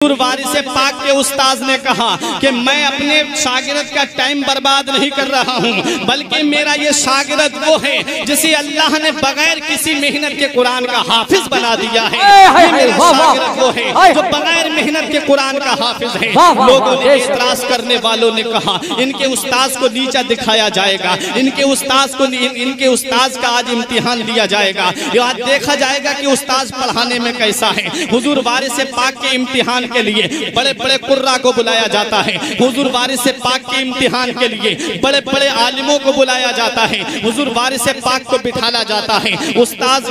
वारिस पाक के उस्ताद ने कहा कि मैं अपने शागिर्द का टाइम बर्बाद नहीं कर रहा हूँ, बल्कि मेरा ये शागिर्द वो है जिसे अल्लाह ने बगैर किसी मेहनत के कुरान का हाफिज बना दिया है। ये मेरा शागिर्द वो है जो बगैर मेहनत के कुरान का हाफिज है। लोगों ने इतराज करने वालों ने कहा इनके उस्ताद को नीचा दिखाया जाएगा, इनके उस्ताद का आज इम्तिहान लिया जाएगा, आज देखा जाएगा कि उस्ताद पढ़ाने में कैसा है। हुजूर वारिस पाक के इम्तिहान के लिए बड़े बड़े कुर्रा को बुलाया जाता है। हुजूर वारिस पाक के इम्तिहान के लिए बड़े बड़े आलिमों को बुलाया जाता है। हुजूर वारिस पाक को बिठाला जाता है। उस्ताद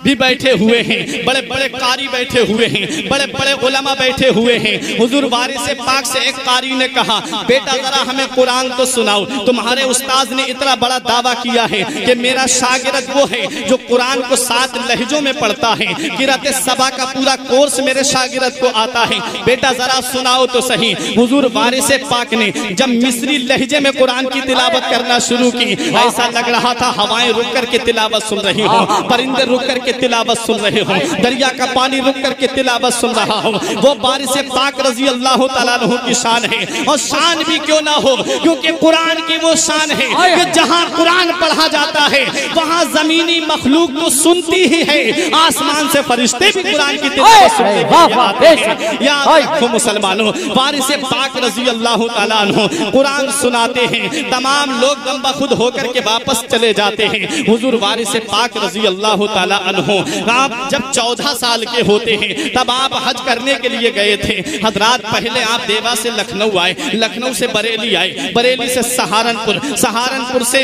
भी बैठे हुए हैं, बड़े बड़े कारी बैठे हुए हैं, बड़े बड़े उलमा बैठे हुए हैं। हुजूर वारिस पाक से एक कारी ने कहा बेटा जरा हमें कुरान तो सुनाओ। तुम्हारे उस्ताद ने इतना बड़ा दावा किया है कि मेरा शागिर्द वो है जो कुरान को 7 लहजों में पढ़ता है। किरात सबा का पूरा कोर्स मेरे शागिर्द को आता है, बेटा जरा सुनाओ तो सही। हुजूर वारिस पाक ने जब मिस्री लहजे में कुरान की तिलावत करना शुरू की, ऐसा लग रहा था हवाएं रुक कर के तिलावत सुन रही हो, परिंदे रुक कर के तिलावत सुन रहे हो, दरिया का पानी रुक कर के तिलावत सुन रहा हो। वो वारिस पाक रजी अल्लाह तआला अन्हु की शान है, और शान भी क्यों ना हो, क्योंकि कुरान की वो शान है कि जहाँ कुरान पढ़ा जाता है वहाँ जमीनी मखलूक तो सुनती ही है, आसमान से फरिश्ते भी कुरान की तिलावत सुनते हैं। याद रखो मुसलमानों, वारिस पाक रजी अल्लाह तआला अन्हु कुरान सुनाते हैं, तमाम लोग गम बखुद होकर के वापस चले जाते हैं। हुजूर वारिस पाक रजी अल्लाह तआला अन्हु आप जब 14 साल के होते हैं तब आप हज करने के लिए गए थे। हजरात पहले आप देवा से लखनऊ आए, लखनऊ से बरेली आए, बरेली से सहारनपुर, सहारनपुर से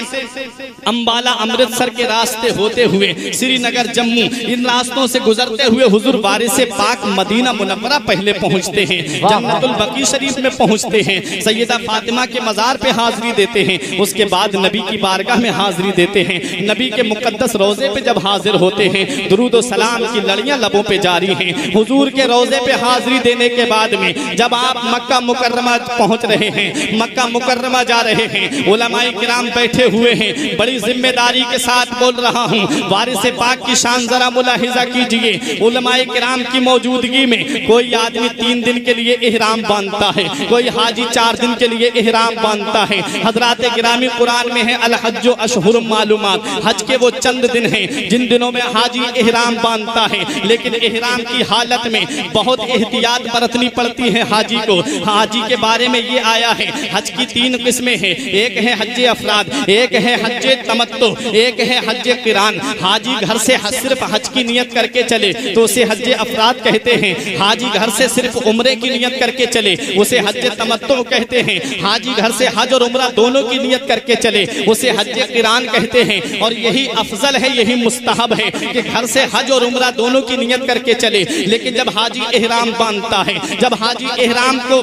अंबाला अमृतसर के रास्ते होते हुए श्रीनगर जम्मू, इन रास्तों से गुजरते हुए हुजूर वारिस पाक मदीना मुनव्वरा पहले पहुंचते हैं, जन्नतुल बकी शरीफ में पहुंचते हैं, सैयदा फातिमा के मजार पे हाजिरी देते हैं, उसके बाद नबी की बारगाह में हाजिरी देते हैं। नबी के मुकद्दस रोजे पे जब हाजिर होते हैं दुरूद और सलाम की लड़ियां लबों पे जारी हैं। हुजूर के रोजे पे हाजिरी देने के बाद में जब आप मक्का मुकर्रमा पहुंच रहे हैं, मक्का मुकर्रमा जा रहे हैं, उलमाए किराम बैठे हुए हैं, बड़ी जिम्मेदारी के साथ बोल रहा हूँ, वारिस पाक की शान जरा मुलाहिजा कीजिए। उलमाए किराम की मौजूदगी में कोई आदमी 3 दिन के लिए इहराम बांधता है, कोई हाजी 4 दिन के लिए इहराम बांधता है। हजरात गिरामी कुरान में है अल हज्जु अशहुरुम मालूमात, हज के वो चंद दिन हैं जिन दिनों में हाजी इहराम बांधता है, लेकिन इहराम की हालत में बहुत एहतियात बरतनी पड़ती है हाजी को। हाजी के बारे में ये आया है हज की 3 किस्में हैं, एक है हज्जे अफराद, एक है हज्जे तमत्तु, एक है हज्जे किरान। हाजी घर से सिर्फ हज की नियत करके चले तो उसे हज्जे अफराद कहते हैं। हाजी घर से सिर्फ उम्रे की नियत करके चले उसे हज्जे तमत्तु कहते हैं। हाजी घर से हज और उम्रा दोनों की नियत करके चले उसे हज्जे किरान कहते हैं। और यही अफजल है, यही मुस्तहब है कि घर से हज और उम्रा दोनों की नियत करके चले। लेकिन जब हाजी इहराम बांधता है, जब हाजी इहराम को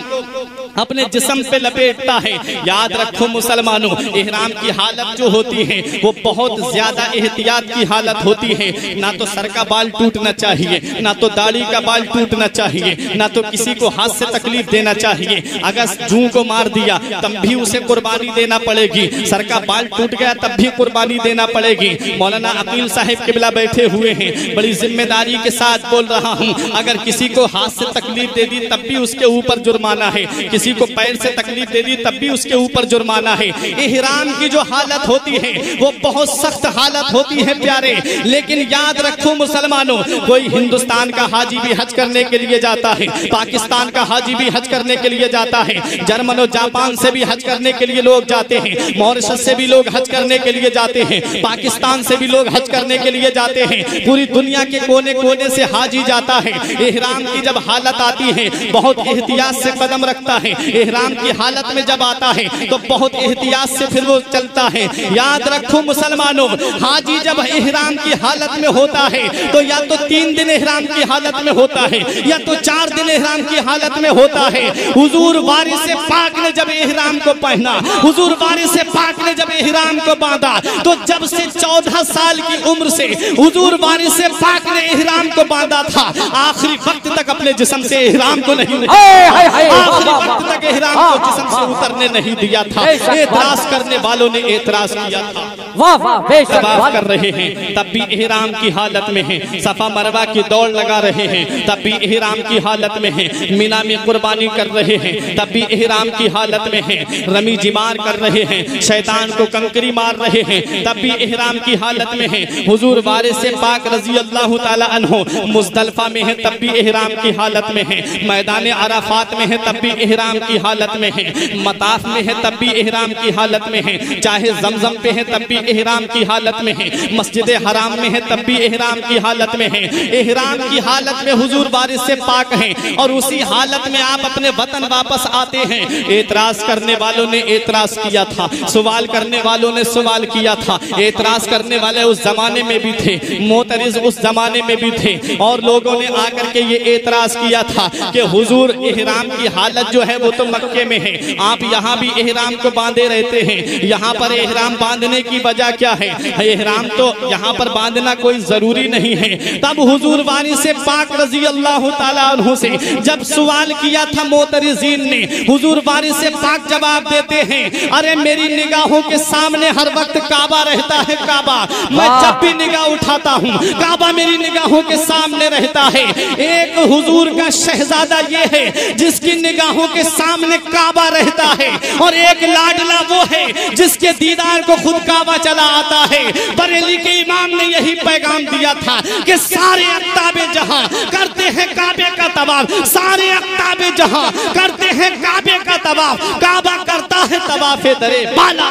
अपने जिस्म पे लपेटता है, याद रखो मुसलमानों, इहराम की हालत जो होती है वो बहुत ज्यादा एहतियात की हालत होती है। ना तो सर का बाल टूटना चाहिए, ना तो दाढ़ी का बाल टूटना चाहिए, ना तो किसी को हाथ से तकलीफ देना चाहिए। अगर जूं को मार दिया तब भी उसे कुर्बानी देना पड़ेगी, सर का बाल टूट गया तब भी कुर्बानी देना पड़ेगी। मौलाना अकील साहिब किबला बैठे हुए हैं, बड़ी जिम्मेदारी के साथ बोल रहा हूँ, अगर किसी को हाथ से तकलीफ दे दी तब भी उसके ऊपर जुर्माना है, किसी को पैर से तकलीफ दे दी तब भी उसके ऊपर जुर्माना है। इहराम की जो हालत होती है वो बहुत सख्त हालत होती है प्यारे। लेकिन याद रखो मुसलमानों, कोई हिंदुस्तान का हाजी भी हज करने के लिए जाता है, पाकिस्तान का हाजी भी हज करने के लिए जाता है, जर्मन और जापान से भी हज करने के लिए लोग जाते हैं, मॉरिशस से भी लोग हज करने के लिए जाते हैं, पाकिस्तान से भी लोग हज करने के लिए जाते हैं, पूरी दुनिया के कोने कोने से हाजी जाता है। इहराम की जब हालत आती है बहुत एहतियात से कदम रखता है, इहराम की हालत में जब आता है तो बहुत एहतियात से फिर वो चलता है। याद रखो मुसलमानों, हाजी जब इहराम की हालत में होता है तो या तो 3 दिन इहराम की हालत में होता है या तो 4 दिन इहराम की हालत में होता है। हुजूर वारिस पाक ने जब इहराम को पहना, हुजूर वारिस पाक ने जब इहराम को बांधा तो जब से 14 साल की उम्र से हुजूर वारिस पाक ने इहराम को बांधा था, आखिरी वक्त तक अपने जिस्म से इहराम को नहीं, आखिरी वक्त तक इहराम को जिस्म से उतरने नहीं दिया था। एतराज करने वालों ने एतराज किया था। वाह वाह बेशक तवाफ कर रहे हैं तब भी इहराम की हालत में हैं, सफा मरवा की दौड़ लगा रहे हैं तब भी इहराम की हालत में हैं, मीना में कुर्बानी कर रहे हैं तब भी इहराम की हालत में हैं, रमी जिमार कर रहे हैं, शैतान को कंकरी मार रहे हैं तब भी इहराम की हालत में हैं, हुजूर वारिस पाक रजी अल्लाह ताला अन्हो मुज़दलिफा में है तब भी इहराम की हालत में है, मैदान अराफात में है तब भी इहराम की हालत में है, मताफ में है तब भी इहराम की हालत में है, चाहे जमजम पे है तब भी इहराम की हालत में है, मस्जिद हराम में है तब भी इहराम की हालत में है। इहराम की हालत में हुजूर वारिस से पाक हैं और उसी हालत में आप अपने वतन वापस आते हैं। एतराज करने वालों ने एतराज किया था, सवाल करने वालों ने सवाल किया था, एतराज करने वाले उस जमाने में भी थे, मोतरिज उस जमाने में भी थे और लोगों ने आकर के ये एतराज किया था कि हुजूर इहराम की हालत जो है वो तो मक्के में है, आप यहाँ भी इहराम को बांधे रहते हैं, यहाँ पर इहराम बांधने की वजह क्या है? इहराम तो यहाँ पर बांधना कोई जरूरी नहीं है। तब हुजूर वारिस पाक रजी अल्लाह ताला अन्हु से जब सवाल किया था मोतरिजीन ने, हुजूर वारिस पाक जवाब देते हैं, अरे मेरी निगाहों के सामने हर वक्त काबा रहता है, काबा मैं जब भी निगाह उठाता हूँ काबा मेरी निगाहों के सामने रहता है। एक हुजूर का शहजादा ये है जिसकी निगाहों के सामने काबा रहता है और एक लाडला वो है जिसके दीदार को खुद काबा चला आता है। बरेली के इमाम ने यही पैगाम दिया था कि सारे अक्ताबे जहां करते हैं काबे का तवाफ, सारे अक्ताबे जहां करते हैं काबे का तवाफ, काबा करता है तवाफे दरे बाला।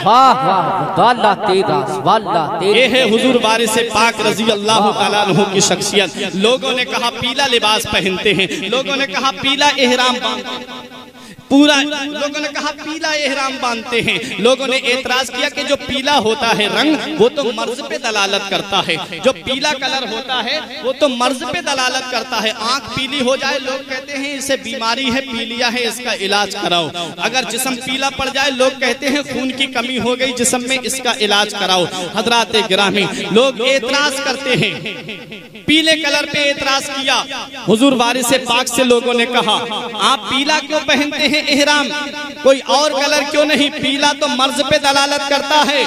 वाह वाह वाला तेरा वाला तेरा। ये है हुजूर वारिस पाक रजी अल्लाह ताला अन्हु की शख्सियत। लोगों ने कहा पीला लिबास पहनते हैं, लोगों ने कहा पीला इहराम पूरा, लोगों ने कहा पीला इहराम बांधते हैं। लोगों ने एतराज किया कि जो पीला होता है रंग वो तो मर्ज पे दलालत करता है, जो पीला कलर होता है वो तो मर्ज पे दलालत करता है। आंख पीली हो जाए लोग कहते हैं इसे बीमारी है, पीलिया है, इसका इलाज कराओ। अगर जिस्म पीला पड़ जाए लोग कहते हैं खून की कमी हो गई जिस्म में, इसका इलाज कराओ। हजरात गिरामी लोग एतराज करते हैं, पीले कलर पे एतराज किया। हुजूर वारिस पाक से लोगों ने कहा आप पीला क्यों पहनते हैं इहराम, कोई और कलर क्यों नहीं? पीला तो मर्ज पे दलालत करता है,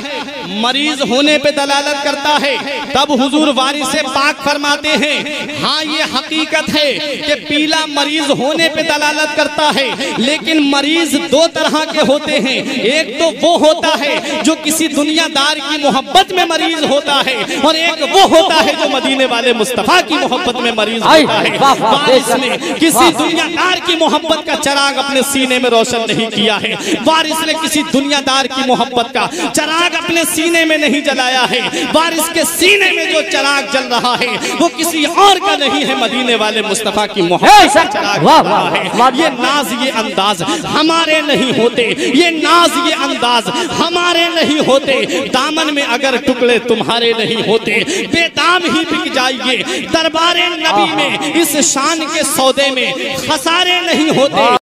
मरीज होने पे दलालत करता है। तब हुजूर वारिस पाक फरमाते हैं हाँ ये हकीकत है कि पीला मरीज होने पे दलालत करता है, लेकिन मरीज दो तरह के होते हैं। एक तो वो होता है जो किसी दुनियादार की मोहब्बत में मरीज होता है और एक वो होता है जो मदीने वाले मुस्तफा की मोहब्बत में मरीज होता है। वारिस ने किसी दुनियादार की मोहब्बत का चिराग अपने सीने में रोशन नहीं किया है, वारिस ने किसी दुनियादार की मोहब्बत का चिराग अपने सीने में नहीं जलाया है। वारिस के सीने में जो चिराग जल रहा है वो किसी और का नहीं है, मदीने वाले मुस्तफा की मोहब्बत का चिराग जल रहा है। ये नाज ये अंदाज हमारे नहीं होते, ये नाज ये अंदाज हमारे नहीं होते। दामन में अगर टुकड़े तुम्हारे नहीं होते बेदाम ही बिक जाइए। दरबारे नबी में इस शान के सौदे में खसारे नहीं होते।